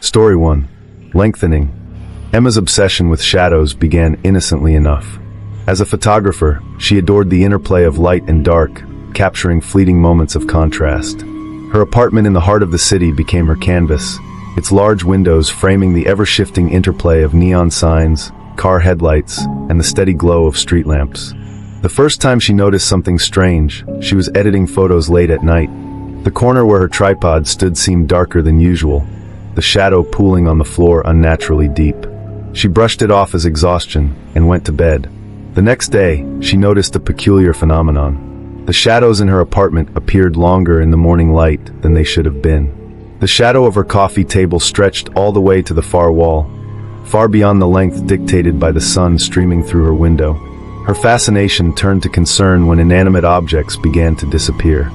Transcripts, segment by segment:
Story 1. Lengthening. Emma's obsession with shadows began innocently enough. As a photographer, she adored the interplay of light and dark, capturing fleeting moments of contrast. Her apartment in the heart of the city became her canvas, its large windows framing the ever-shifting interplay of neon signs, car headlights, and the steady glow of street lamps. The first time she noticed something strange, she was editing photos late at night. The corner where her tripod stood seemed darker than usual, the shadow pooling on the floor unnaturally deep. She brushed it off as exhaustion and went to bed. The next day, she noticed a peculiar phenomenon. The shadows in her apartment appeared longer in the morning light than they should have been. The shadow of her coffee table stretched all the way to the far wall, far beyond the length dictated by the sun streaming through her window. Her fascination turned to concern when inanimate objects began to disappear.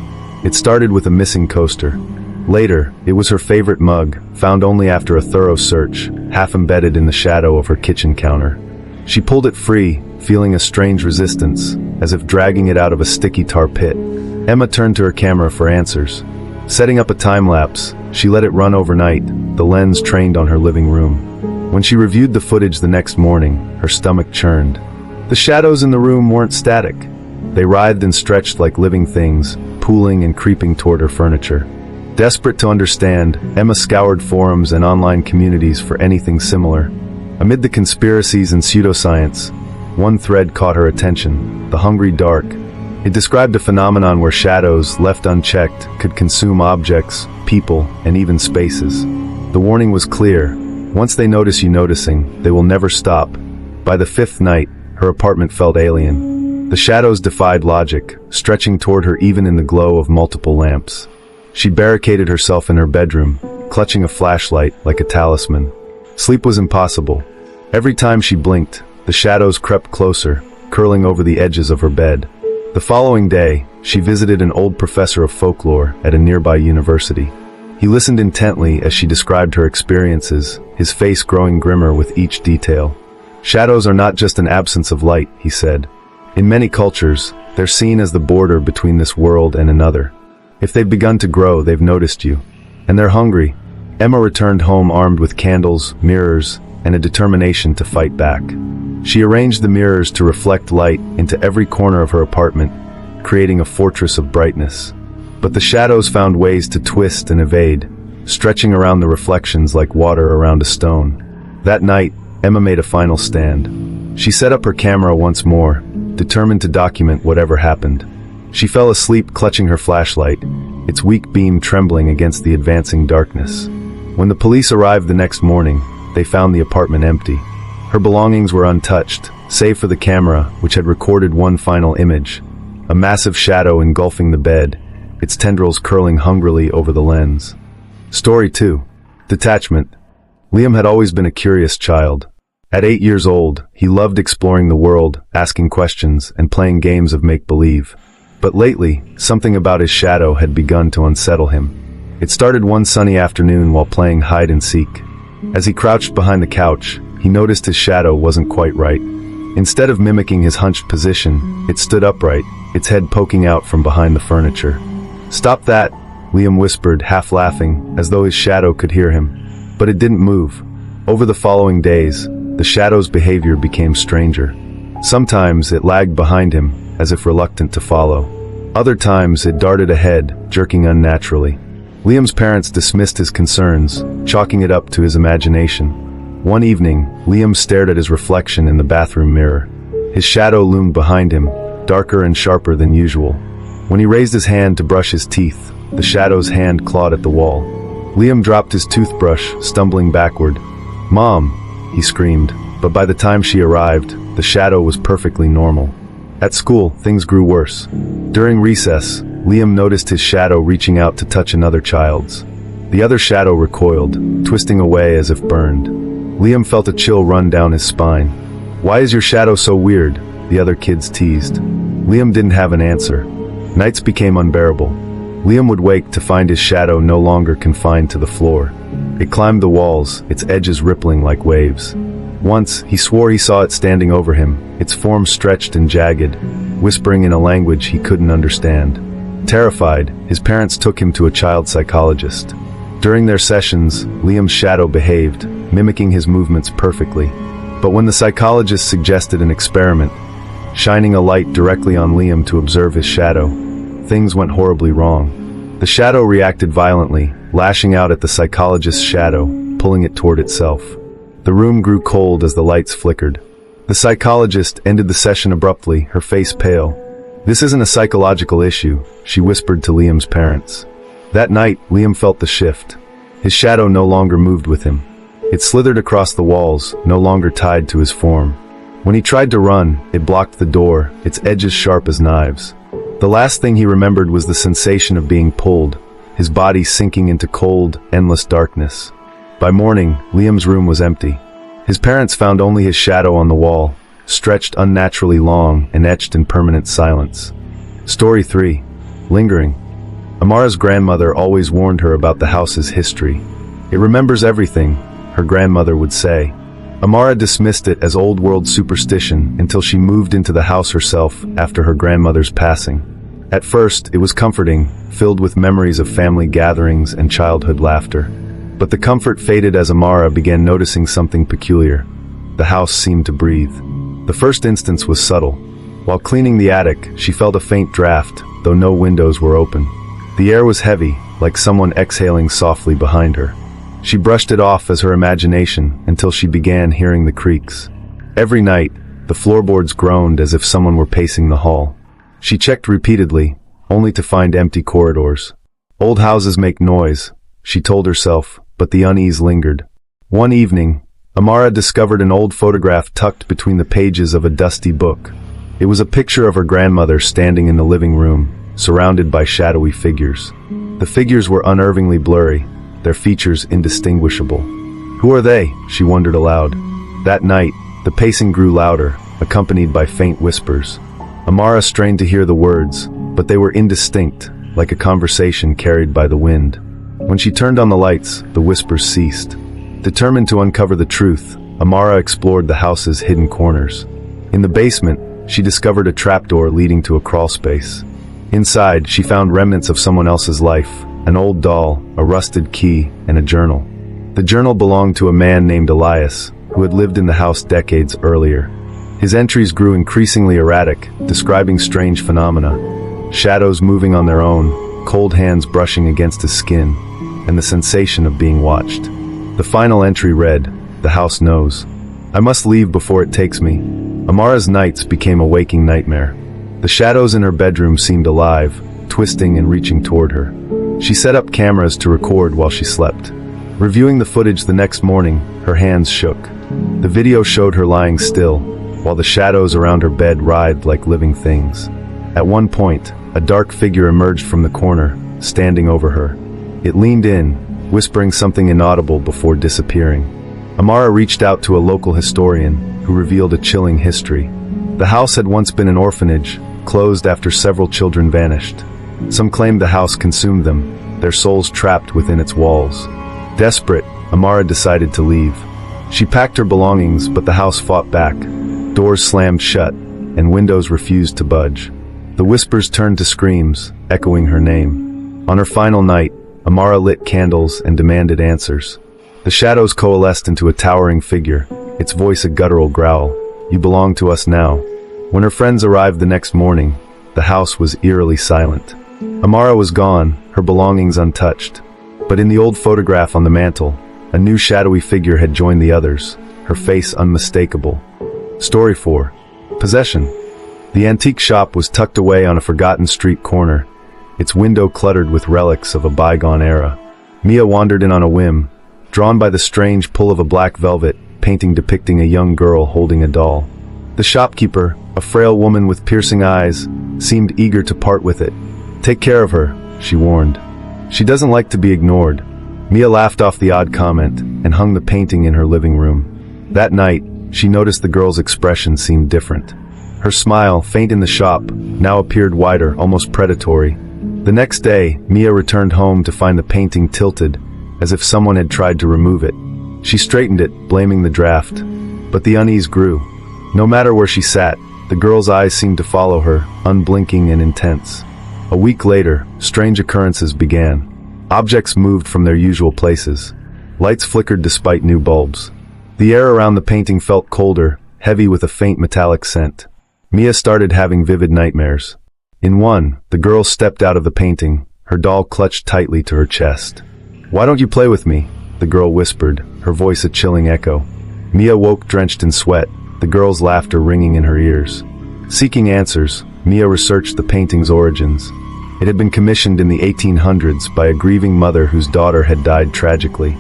It started with a missing coaster. Later, it was her favorite mug, found only after a thorough search, half embedded in the shadow of her kitchen counter. She pulled it free, feeling a strange resistance, as if dragging it out of a sticky tar pit. Emma turned to her camera for answers. Setting up a time-lapse, she let it run overnight, the lens trained on her living room. When she reviewed the footage the next morning, her stomach churned. The shadows in the room weren't static. They writhed and stretched like living things, pooling and creeping toward her furniture. Desperate to understand, Emma scoured forums and online communities for anything similar. Amid the conspiracies and pseudoscience, one thread caught her attention: the hungry dark. It described a phenomenon where shadows, left unchecked, could consume objects, people, and even spaces. The warning was clear: once they notice you noticing, they will never stop. By the fifth night, her apartment felt alien. The shadows defied logic, stretching toward her even in the glow of multiple lamps. She barricaded herself in her bedroom, clutching a flashlight like a talisman. Sleep was impossible. Every time she blinked, the shadows crept closer, curling over the edges of her bed. The following day, she visited an old professor of folklore at a nearby university. He listened intently as she described her experiences, his face growing grimmer with each detail. "Shadows are not just an absence of light," he said. "In many cultures, they're seen as the border between this world and another. If they've begun to grow, they've noticed you. And they're hungry." Emma returned home armed with candles, mirrors, and a determination to fight back. She arranged the mirrors to reflect light into every corner of her apartment, creating a fortress of brightness. But the shadows found ways to twist and evade, stretching around the reflections like water around a stone. That night, Emma made a final stand. She set up her camera once more, determined to document whatever happened. She fell asleep clutching her flashlight, its weak beam trembling against the advancing darkness. When the police arrived the next morning, they found the apartment empty. Her belongings were untouched, save for the camera, which had recorded one final image: a massive shadow engulfing the bed, its tendrils curling hungrily over the lens. Story 2. Detachment. Liam had always been a curious child. At 8 years old, he loved exploring the world, asking questions, and playing games of make-believe. But lately, something about his shadow had begun to unsettle him. It started one sunny afternoon while playing hide-and-seek. As he crouched behind the couch, he noticed his shadow wasn't quite right. Instead of mimicking his hunched position, it stood upright, its head poking out from behind the furniture. "Stop that," Liam whispered, half laughing, as though his shadow could hear him. But it didn't move. Over the following days, the shadow's behavior became stranger. Sometimes it lagged behind him, as if reluctant to follow. Other times it darted ahead, jerking unnaturally. Liam's parents dismissed his concerns, chalking it up to his imagination. One evening, Liam stared at his reflection in the bathroom mirror. His shadow loomed behind him, darker and sharper than usual. When he raised his hand to brush his teeth, the shadow's hand clawed at the wall. Liam dropped his toothbrush, stumbling backward. "Mom!" he screamed, but by the time she arrived, the shadow was perfectly normal. At school, things grew worse. During recess, Liam noticed his shadow reaching out to touch another child's. The other shadow recoiled, twisting away as if burned. Liam felt a chill run down his spine. "Why is your shadow so weird?" the other kids teased. Liam didn't have an answer. Nights became unbearable. Liam would wake to find his shadow no longer confined to the floor. It climbed the walls, its edges rippling like waves. Once, he swore he saw it standing over him, its form stretched and jagged, whispering in a language he couldn't understand. Terrified, his parents took him to a child psychologist. During their sessions, Liam's shadow behaved, mimicking his movements perfectly. But when the psychologist suggested an experiment, shining a light directly on Liam to observe his shadow, things went horribly wrong. The shadow reacted violently, lashing out at the psychologist's shadow, pulling it toward itself. The room grew cold as the lights flickered. The psychologist ended the session abruptly, her face pale. "This isn't a psychological issue," she whispered to Liam's parents. That night, Liam felt the shift. His shadow no longer moved with him. It slithered across the walls, no longer tied to his form. When he tried to run, it blocked the door, its edges sharp as knives. The last thing he remembered was the sensation of being pulled, his body sinking into cold, endless darkness. By morning, Liam's room was empty. His parents found only his shadow on the wall, stretched unnaturally long and etched in permanent silence. Story 3. Lingering. Amara's grandmother always warned her about the house's history. "It remembers everything," her grandmother would say. Amara dismissed it as old-world superstition until she moved into the house herself after her grandmother's passing. At first, it was comforting, filled with memories of family gatherings and childhood laughter. But the comfort faded as Amara began noticing something peculiar. The house seemed to breathe. The first instance was subtle. While cleaning the attic, she felt a faint draft, though no windows were open. The air was heavy, like someone exhaling softly behind her. She brushed it off as her imagination until she began hearing the creaks. Every night, the floorboards groaned as if someone were pacing the hall. She checked repeatedly, only to find empty corridors. Old houses make noise, she told herself, but the unease lingered. One evening, Amara discovered an old photograph tucked between the pages of a dusty book. It was a picture of her grandmother standing in the living room, surrounded by shadowy figures. The figures were unnervingly blurry, their features indistinguishable. "Who are they?" she wondered aloud. That night, the pacing grew louder, accompanied by faint whispers. Amara strained to hear the words, but they were indistinct, like a conversation carried by the wind. When she turned on the lights, the whispers ceased. Determined to uncover the truth, Amara explored the house's hidden corners. In the basement, she discovered a trapdoor leading to a crawlspace. Inside, she found remnants of someone else's life, an old doll, a rusted key, and a journal. The journal belonged to a man named Elias, who had lived in the house decades earlier. His entries grew increasingly erratic, describing strange phenomena. Shadows moving on their own, cold hands brushing against his skin, and the sensation of being watched. The final entry read, "The house knows. I must leave before it takes me." Amara's nights became a waking nightmare. The shadows in her bedroom seemed alive, twisting and reaching toward her. She set up cameras to record while she slept. Reviewing the footage the next morning, her hands shook. The video showed her lying still, while the shadows around her bed writhed like living things. At one point, a dark figure emerged from the corner, standing over her. It leaned in, whispering something inaudible before disappearing. Amara reached out to a local historian, who revealed a chilling history. The house had once been an orphanage, closed after several children vanished. Some claimed the house consumed them, their souls trapped within its walls. Desperate, Amara decided to leave. She packed her belongings, but the house fought back. Doors slammed shut, and windows refused to budge. The whispers turned to screams, echoing her name. On her final night, Amara lit candles and demanded answers. The shadows coalesced into a towering figure, its voice a guttural growl. "You belong to us now." When her friends arrived the next morning, the house was eerily silent. Amara was gone, her belongings untouched. But in the old photograph on the mantel, a new shadowy figure had joined the others, her face unmistakable. Story 4. Possession. The antique shop was tucked away on a forgotten street corner, its window cluttered with relics of a bygone era. Mia wandered in on a whim, drawn by the strange pull of a black velvet painting depicting a young girl holding a doll. The shopkeeper, a frail woman with piercing eyes, seemed eager to part with it. "Take care of her," she warned. "She doesn't like to be ignored." Mia laughed off the odd comment and hung the painting in her living room. That night, she noticed the girl's expression seemed different. Her smile, faint in the shop, now appeared wider, almost predatory. The next day, Mia returned home to find the painting tilted, as if someone had tried to remove it. She straightened it, blaming the draft. But the unease grew. No matter where she sat, the girl's eyes seemed to follow her, unblinking and intense. A week later, strange occurrences began. Objects moved from their usual places. Lights flickered despite new bulbs. The air around the painting felt colder, heavy with a faint metallic scent. Mia started having vivid nightmares. In one, the girl stepped out of the painting, her doll clutched tightly to her chest. "Why don't you play with me?" the girl whispered, her voice a chilling echo. Mia woke drenched in sweat, the girl's laughter ringing in her ears. Seeking answers, Mia researched the painting's origins. It had been commissioned in the 1800s by a grieving mother whose daughter had died tragically.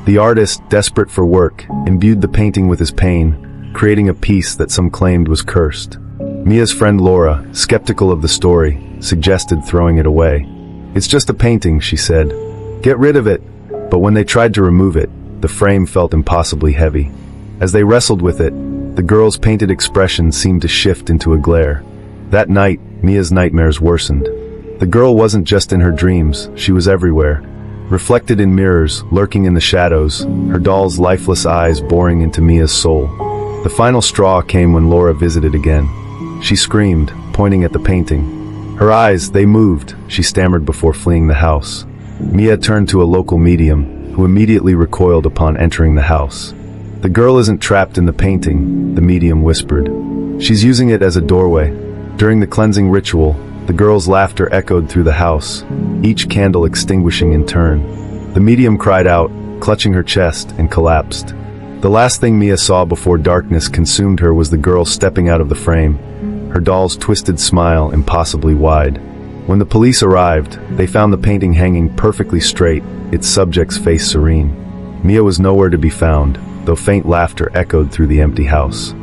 The artist, desperate for work, imbued the painting with his pain, creating a piece that some claimed was cursed. Mia's friend Laura, skeptical of the story, suggested throwing it away. "It's just a painting," she said. "Get rid of it." But when they tried to remove it, the frame felt impossibly heavy. As they wrestled with it, the girl's painted expression seemed to shift into a glare. That night, Mia's nightmares worsened. The girl wasn't just in her dreams, she was everywhere. Reflected in mirrors, lurking in the shadows, her doll's lifeless eyes boring into Mia's soul. The final straw came when Laura visited again. She screamed, pointing at the painting. Her eyes, they moved, she stammered before fleeing the house. Mia turned to a local medium, who immediately recoiled upon entering the house. "The girl isn't trapped in the painting," the medium whispered. "She's using it as a doorway." During the cleansing ritual, the girl's laughter echoed through the house, each candle extinguishing in turn. The medium cried out, clutching her chest, and collapsed. The last thing Mia saw before darkness consumed her was the girl stepping out of the frame, her doll's twisted smile impossibly wide. When the police arrived, they found the painting hanging perfectly straight, its subject's face serene. Mia was nowhere to be found, though faint laughter echoed through the empty house.